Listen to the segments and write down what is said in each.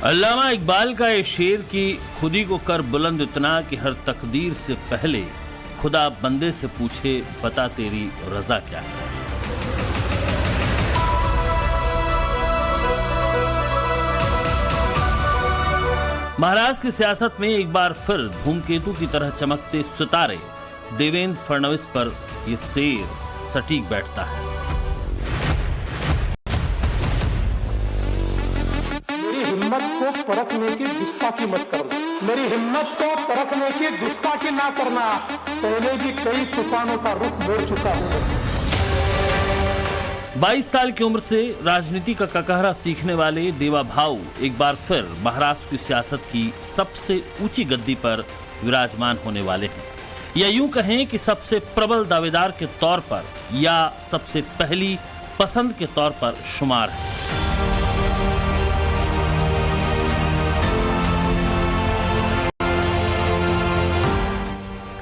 अल्लामा इकबाल का ये शेर कि खुदी को कर बुलंद इतना कि हर तकदीर से पहले खुदा बंदे से पूछे बता तेरी रजा क्या है। महाराष्ट्र की सियासत में एक बार फिर धूमकेतु की तरह चमकते सितारे देवेंद्र फडणवीस पर यह शेर सटीक बैठता है। हिम्मत को परखने की गुस्ताखी मत करना, मेरी हिम्मत को परखने की गुस्ताखी ना करना। पहले भी कई तूफानों का रुख मोड़ चुका हूं। 22 साल की उम्र से राजनीति का ककहरा सीखने वाले देवा भाऊ एक बार फिर महाराष्ट्र की सियासत की सबसे ऊंची गद्दी पर विराजमान होने वाले हैं, या यूं कहें कि सबसे प्रबल दावेदार के तौर पर या सबसे पहली पसंद के तौर पर शुमार है।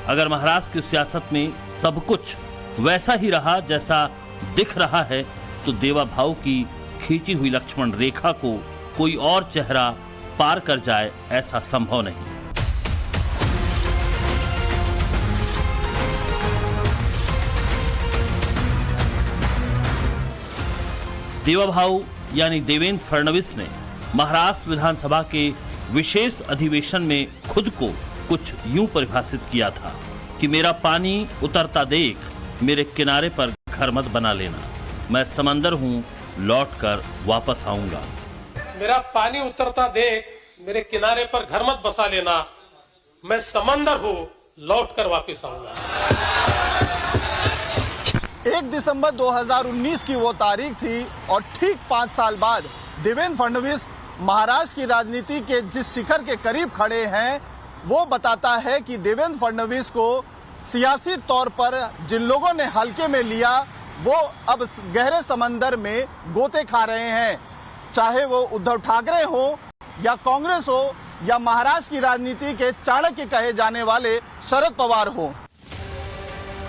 अगर महाराष्ट्र की सियासत में सब कुछ वैसा ही रहा जैसा दिख रहा है, तो देवा भाऊ की खींची हुई लक्ष्मण रेखा को कोई और चेहरा पार कर जाए ऐसा संभव नहीं। देवा भाऊ यानी देवेंद्र फडणवीस ने महाराष्ट्र विधानसभा के विशेष अधिवेशन में खुद को कुछ यूं परिभाषित किया था कि मेरा पानी उतरता देख मेरे किनारे पर घर मत बना लेना, मैं समंदर हूं लौट कर वापस आऊंगा। मेरा पानी उतरता देख मेरे किनारे पर घर मत बसा लेना, मैं समंदर हूं लौट कर वापस आऊंगा। 1 दिसंबर 2019 की वो तारीख थी और ठीक 5 साल बाद देवेंद्र फडणवीस महाराष्ट्र की राजनीति के जिस शिखर के करीब खड़े हैं, वो बताता है कि देवेंद्र फडणवीस को सियासी तौर पर जिन लोगों ने हल्के में लिया, वो अब गहरे समंदर में गोते खा रहे हैं। चाहे वो उद्धव ठाकरे हो या कांग्रेस हो या महाराष्ट्र की राजनीति के चाणक्य कहे जाने वाले शरद पवार हो।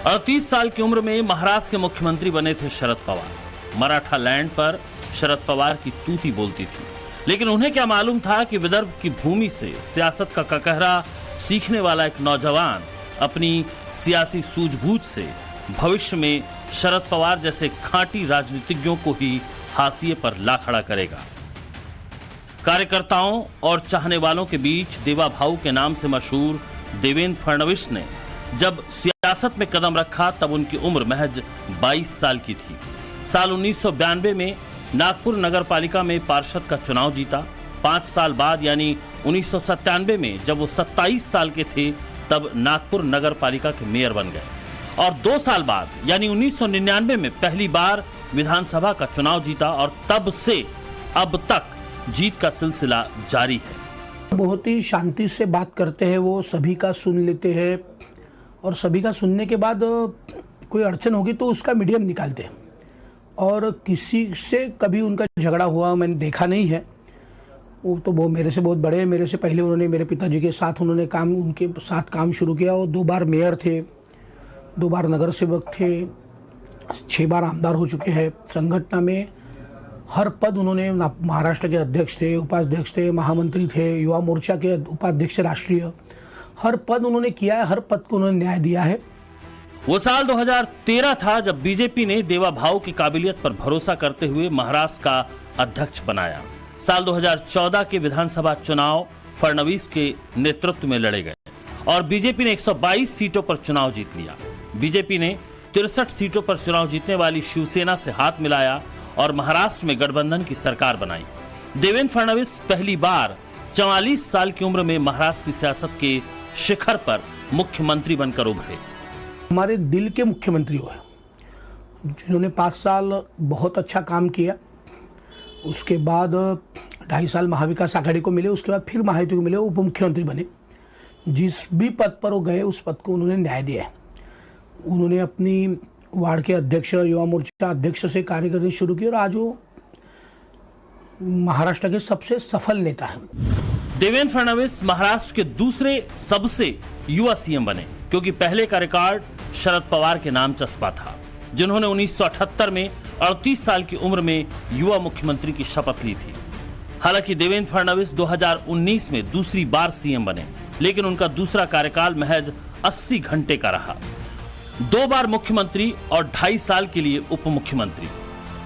38 साल की उम्र में महाराष्ट्र के मुख्यमंत्री बने थे शरद पवार। मराठा लैंड पर शरद पवार की तूती बोलती थी, लेकिन उन्हें क्या मालूम था कि विदर्भ की भूमि से सियासत का ककहरा सीखने वाला एक नौजवान अपनी सियासी सूझबूझ से भविष्य में शरद पवार जैसे खांटी राजनीतिज्ञों को ही हाशिए पर ला खड़ा करेगा। कार्यकर्ताओं और चाहने वालों के बीच देवा भाऊ के नाम से मशहूर देवेंद्र फडणवीस ने जब सियासत में कदम रखा, तब उनकी उम्र महज 22 साल की थी। साल 1992 में नागपुर नगर पालिका में पार्षद का चुनाव जीता। 5 साल बाद यानी 1997 में जब वो 27 साल के थे, तब नागपुर नगर पालिका के मेयर बन गए और 2 साल बाद यानी 1999 में पहली बार विधानसभा का चुनाव जीता और तब से अब तक जीत का सिलसिला जारी है। बहुत ही शांति से बात करते हैं, वो सभी का सुन लेते हैं और सभी का सुनने के बाद कोई अड़चन होगी तो उसका मीडियम निकालते हैं और किसी से कभी उनका झगड़ा हुआ मैंने देखा नहीं है। वो मेरे से बहुत बड़े हैं, मेरे से पहले उन्होंने मेरे पिताजी के साथ उनके साथ काम शुरू किया और 2 बार मेयर थे, 2 बार नगर सेवक थे, 6 बार आमदार हो चुके हैं। संगठन में हर पद उन्होंने, महाराष्ट्र के अध्यक्ष थे, उपाध्यक्ष थे, महामंत्री थे, युवा मोर्चा के उपाध्यक्ष राष्ट्रीय, हर पद उन्होंने किया है, हर पद को उन्होंने न्याय दिया है। वो साल 2013 था जब बीजेपी ने देवा भाऊ की काबिलियत पर भरोसा करते हुए महाराष्ट्र का अध्यक्ष बनाया। साल 2014 के विधानसभा चुनाव फडणवीस के नेतृत्व में लड़े गए और बीजेपी ने 122 सीटों पर चुनाव जीत लिया। बीजेपी ने 63 सीटों पर चुनाव जीतने वाली शिवसेना से हाथ मिलाया और महाराष्ट्र में गठबंधन की सरकार बनाई। देवेंद्र फडणवीस पहली बार 44 साल की उम्र में महाराष्ट्र की सियासत के शिखर पर मुख्यमंत्री बनकर उभरे। हमारे दिल के मुख्यमंत्री हुए, जिन्होंने 5 साल बहुत अच्छा काम किया। उसके बाद 2.5 साल महाविकास आघाड़ी को मिले, उसके बाद फिर महायुति को मिले, उप मुख्यमंत्री बने। जिस भी पद पर वो गए उस पद को उन्होंने न्याय दिया है। उन्होंने अपनी वार्ड के अध्यक्ष, युवा मोर्चा अध्यक्ष से कार्य करनी शुरू की और आज वो महाराष्ट्र के सबसे सफल नेता हैं। देवेंद्र फडणवीस महाराष्ट्र के दूसरे सबसे युवा सीएम बने, क्योंकि पहले का रिकॉर्ड शरद पवार के नाम चस्पा था, जिन्होंने 1978 में 38 साल की उम्र में युवा मुख्यमंत्री की शपथ ली थी। हालांकि देवेंद्र फडणवीस 2019 में दूसरी बार सीएम बने, लेकिन उनका दूसरा कार्यकाल महज 80 घंटे का रहा। 2 बार मुख्यमंत्री और 2.5 साल के लिए उप मुख्यमंत्री।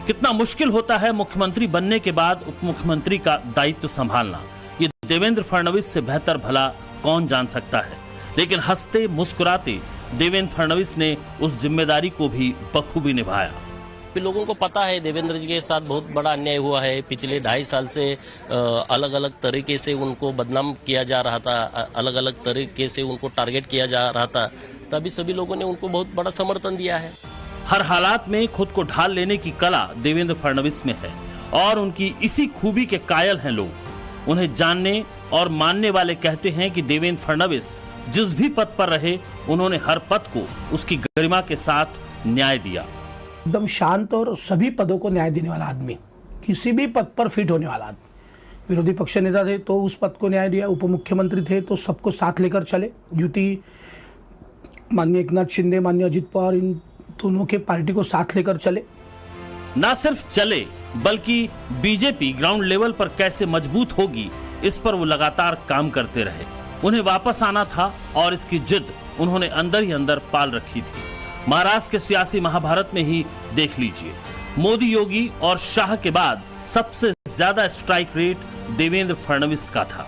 कितना मुश्किल होता है मुख्यमंत्री बनने के बाद उप मुख्यमंत्री का दायित्व संभालना, ये देवेंद्र फडणवीस से बेहतर भला कौन जान सकता है। लेकिन हंसते मुस्कुराते देवेंद्र फडणवीस ने उस जिम्मेदारी को भी बखूबी निभाया। लोगों को पता है देवेंद्र जी के साथ बहुत बड़ा अन्याय हुआ है। पिछले 2.5 साल से अलग अलग तरीके से उनको बदनाम किया जा रहा था, अलग अलग तरीके से उनको टारगेट किया जा रहा था। तभी सभी लोगों ने उनको बहुत बड़ा समर्थन दिया है। हर हालात में खुद को ढाल लेने की कला देवेंद्र फडणवीस में है और उनकी इसी खूबी के कायल हैं लोग। उन्हें जानने और मानने वाले कहते हैं कि देवेंद्र फडणवीस जिस भी पद पर रहे, उन्होंने हर पद को उसकी गरिमा के साथ न्याय दिया। एकदम शांत और सभी पदों को न्याय देने वाला आदमी, किसी भी पद पर फिट होने वाला आदमी। विरोधी पक्ष नेता थे तो उस पद को न्याय दिया, उप मुख्यमंत्री थे तो सबको साथ लेकर चले। युति माननीय एकनाथ शिंदे, माननीय अजित पवार, इन दोनों के पार्टी को साथ लेकर चले। न सिर्फ चले बल्कि बीजेपी ग्राउंड लेवल पर कैसे मजबूत होगी, इस पर वो लगातार काम करते रहे। उन्हें वापस आना था और इसकी जिद उन्होंने अंदर ही अंदर पाल रखी थी। महाराष्ट्र के सियासी महाभारत में ही देख लीजिए, मोदी, योगी और शाह के बाद सबसे ज्यादा स्ट्राइक रेट देवेंद्र फडणवीस का था।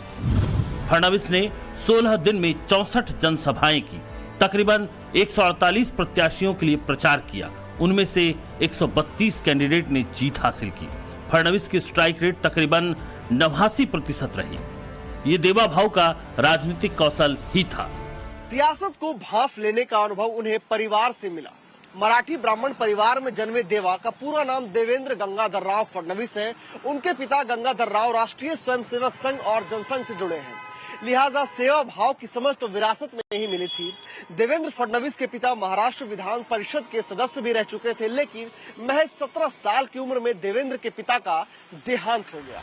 फडणवीस ने 16 दिन में 64 जनसभाएं की, तकरीबन 148 प्रत्याशियों के लिए प्रचार किया। उनमें से 132 कैंडिडेट ने जीत हासिल की। फडणवीस की स्ट्राइक रेट तकरीबन 89% रही। ये देवा भाव का राजनीतिक कौशल ही था। सियासत को भांफ लेने का अनुभव उन्हें परिवार से मिला। मराठी ब्राह्मण परिवार में जन्मे देवा का पूरा नाम देवेंद्र गंगाधर राव फडणवीस है। उनके पिता गंगाधर राव राष्ट्रीय स्वयंसेवक संघ और जनसंघ से जुड़े हैं, लिहाजा सेवा भाव की समझ तो विरासत में ही मिली थी। देवेंद्र फडणवीस के पिता महाराष्ट्र विधान परिषद के सदस्य भी रह चुके थे, लेकिन महज 17 साल की उम्र में देवेंद्र के पिता का देहांत हो गया।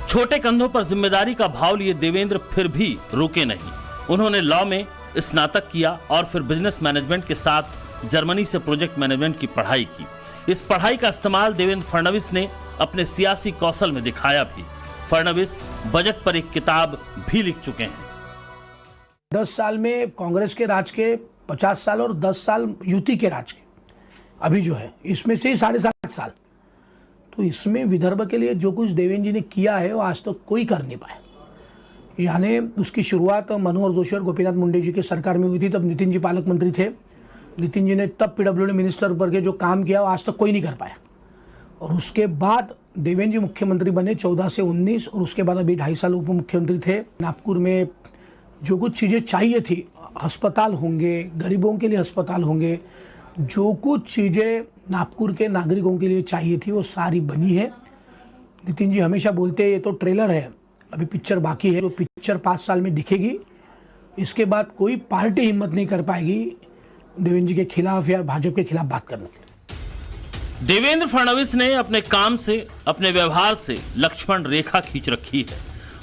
छोटे कंधों पर जिम्मेदारी का भाव लिए देवेंद्र फिर भी रुके नहीं। उन्होंने लॉ में स्नातक किया और फिर बिजनेस मैनेजमेंट के साथ जर्मनी से प्रोजेक्ट मैनेजमेंट की पढ़ाई की। इस पढ़ाई का इस्तेमाल देवेंद्र फडणवीस ने अपने सियासी कौशल में दिखाया भी। फडणवीस बजट पर एक किताब भी लिख चुके हैं। 10 साल में कांग्रेस के राज के 50 साल और 10 साल युति के राज के, अभी जो है इसमें से ही 7.5 साल। तो इसमें विदर्भ के लिए जो कुछ देवेंद्र जी ने किया है वो आज तक कोई कर नहीं पाया। यानी उसकी शुरुआत मनोहर जोशी और गोपीनाथ मुंडे जी की सरकार में हुई थी, तब नितिन जी पालक मंत्री थे। नितिन जी ने तब पीडब्ल्यूडी मिनिस्टर पर के जो काम किया वो आज तक कोई नहीं कर पाया। और उसके बाद देवेंद्र जी मुख्यमंत्री बने 14 से 19, और उसके बाद अभी 2.5 साल उप मुख्यमंत्री थे। नागपुर में जो कुछ चीज़ें चाहिए थी, अस्पताल होंगे, गरीबों के लिए अस्पताल होंगे, जो कुछ चीज़ें नागपुर के नागरिकों के लिए चाहिए थी वो सारी बनी है। नितिन जी हमेशा बोलते हैं ये तो ट्रेलर है, अभी पिक्चर बाकी है। जो पिक्चर 5 साल में दिखेगी, इसके बाद कोई पार्टी हिम्मत नहीं कर पाएगी देवेंद्र जी के खिलाफ या भाजपा के खिलाफ बात करने के लिए। देवेंद्र फडणवीस ने अपने काम से, अपने व्यवहार से लक्ष्मण रेखा खींच रखी है।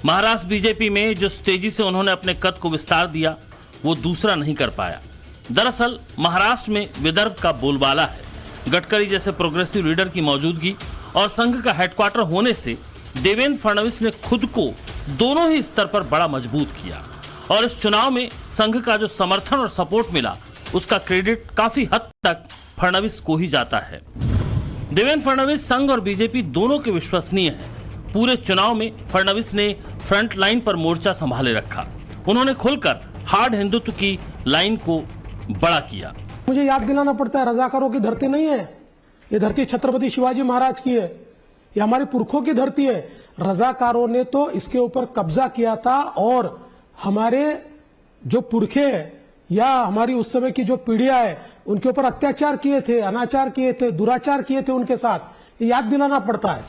महाराष्ट्र बीजेपी में जिस तेजी से उन्होंने अपने कद को विस्तार दिया, वो दूसरा नहीं कर पाया। दरअसल महाराष्ट्र में विदर्भ का बोलबाला है। गडकरी जैसे प्रोग्रेसिव लीडर की मौजूदगी और संघ का हेडक्वार्टर होने से देवेंद्र फडणवीस ने खुद को दोनों ही स्तर पर बड़ा मजबूत किया। और इस चुनाव में संघ का जो समर्थन और सपोर्ट मिला, उसका क्रेडिट काफी हद तक फडणवीस को ही जाता है। देवेंद्र फडणवीस संघ और बीजेपी दोनों के विश्वसनीय हैं। पूरे चुनाव में फडणवीस ने फ्रंट लाइन पर मोर्चा संभाले रखा। उन्होंने खुलकर हार्ड हिंदुत्व की लाइन को बड़ा किया। मुझे याद दिलाना पड़ता है, रजाकारों की धरती नहीं है ये, धरती छत्रपति शिवाजी महाराज की है, ये हमारे पुरखों की धरती है। रजाकारों ने तो इसके ऊपर कब्जा किया था और हमारे जो पुरखे हैं या हमारी उस समय की जो पीढ़ियां है उनके ऊपर अत्याचार किए थे, अनाचार किए थे, दुराचार किए थे उनके साथ, ये याद दिलाना पड़ता है।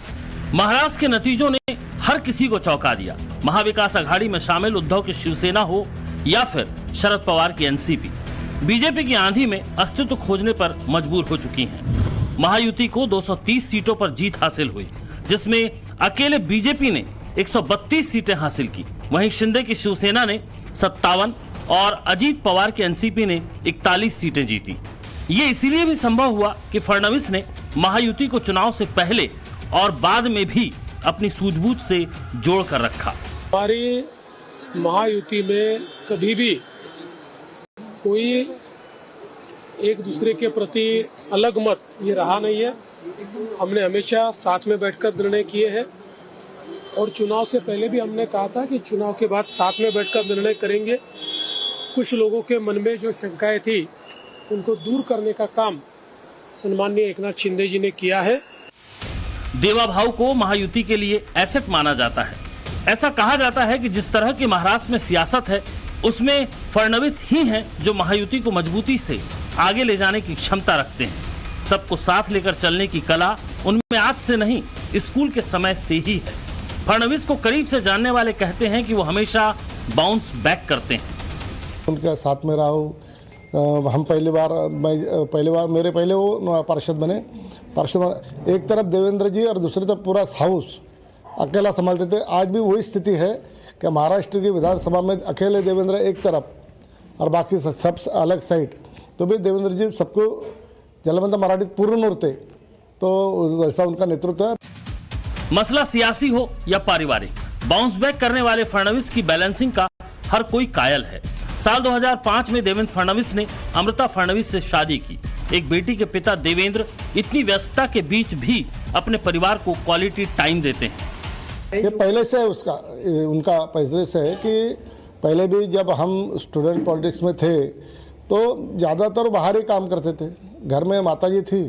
महाराष्ट्र के नतीजों ने हर किसी को चौंका दिया। महाविकास आघाड़ी में शामिल उद्धव की शिवसेना हो या फिर शरद पवार की एनसीपी, बीजेपी की आंधी में अस्तित्व खोजने पर मजबूर हो चुकी हैं। महायुति को 230 सीटों पर जीत हासिल हुई, जिसमें अकेले बीजेपी ने 132 सीटें हासिल की। वहीं शिंदे की शिवसेना ने 57 और अजीत पवार की एनसीपी ने 41 सीटें जीती। ये इसीलिए भी संभव हुआ कि फडणवीस ने महायुति को चुनाव से पहले और बाद में भी अपनी सूझबूझ से जोड़ कर रखा। हमारी महायुति में कभी भी कोई एक दूसरे के प्रति अलग मत ये रहा नहीं है। हमने हमेशा साथ में बैठकर निर्णय किए हैं और चुनाव से पहले भी हमने कहा था कि चुनाव के बाद साथ में बैठकर निर्णय करेंगे। कुछ लोगों के मन में जो शंकाएं थी उनको दूर करने का काम सन्माननीय एकनाथ शिंदे जी ने किया है। देवा भाऊ को महायुति के लिए एसेट माना जाता है। ऐसा कहा जाता है कि जिस तरह की महाराष्ट्र में सियासत है उसमें फडणवीस ही हैं जो महायुति को मजबूती से आगे ले जाने की क्षमता रखते हैं। सबको साथ लेकर चलने की कला उनमें आज से नहीं, स्कूल के समय से ही है। फडणवीस को करीब से जानने वाले कहते हैं कि वो हमेशा बाउंस बैक करते हैं। उनके साथ में रहा हूँ। हम पहली बार मेरे पहले वो पार्षद बने। एक तरफ देवेंद्र जी और दूसरी तरफ पूरा हाउस अकेला संभालते थे। आज भी वही स्थिति है कि महाराष्ट्र की विधानसभा में अकेले देवेंद्र एक तरफ और बाकी सब अलग साइड। तो भी देवेंद्र जी सबको जलमंत मराठीत पूर्ण उरते, तो वैसा उनका नेतृत्व है। मसला सियासी हो या पारिवारिक, बाउंस बैक करने वाले फडणवीस की बैलेंसिंग का हर कोई कायल है। साल 2005 में देवेंद्र फडणवीस ने अमृता फडणवीस से शादी की। एक बेटी के पिता देवेंद्र इतनी व्यस्तता के बीच भी अपने परिवार को क्वालिटी टाइम देते हैं। ये पहले से उनका पहले से है कि पहले भी जब हम स्टूडेंट पॉलिटिक्स में थे तो ज़्यादातर बाहर ही काम करते थे। घर में माताजी थी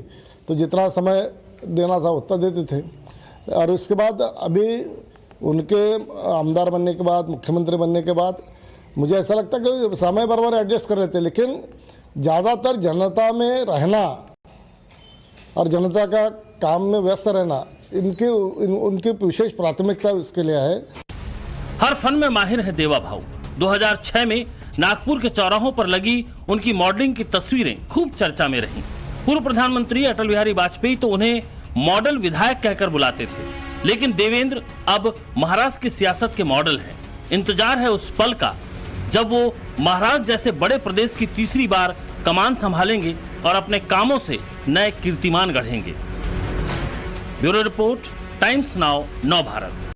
तो जितना समय देना था उतना देते थे। और उसके बाद अभी उनके आमदार बनने के बाद, मुख्यमंत्री बनने के बाद मुझे ऐसा लगता है कि समय बराबर एडजस्ट कर लेते, लेकिन ज़्यादातर जनता में रहना और जनता का काम में व्यस्त रहना उनकी विशेष प्राथमिकता इसके लिए है। हर फन में माहिर है देवा भाऊ। 2006 में नागपुर के चौराहों पर लगी उनकी मॉडलिंग की तस्वीरें खूब चर्चा में रहीं। पूर्व प्रधानमंत्री अटल बिहारी वाजपेयी तो उन्हें मॉडल विधायक कहकर बुलाते थे, लेकिन देवेंद्र अब महाराष्ट्र की सियासत के मॉडल हैं। इंतजार है उस पल का जब वो महाराष्ट्र जैसे बड़े प्रदेश की तीसरी बार कमान संभालेंगे और अपने कामों से नए कीर्तिमान गढ़ेंगे। ब्यूरो रिपोर्ट, टाइम्स नाउ, नव भारत।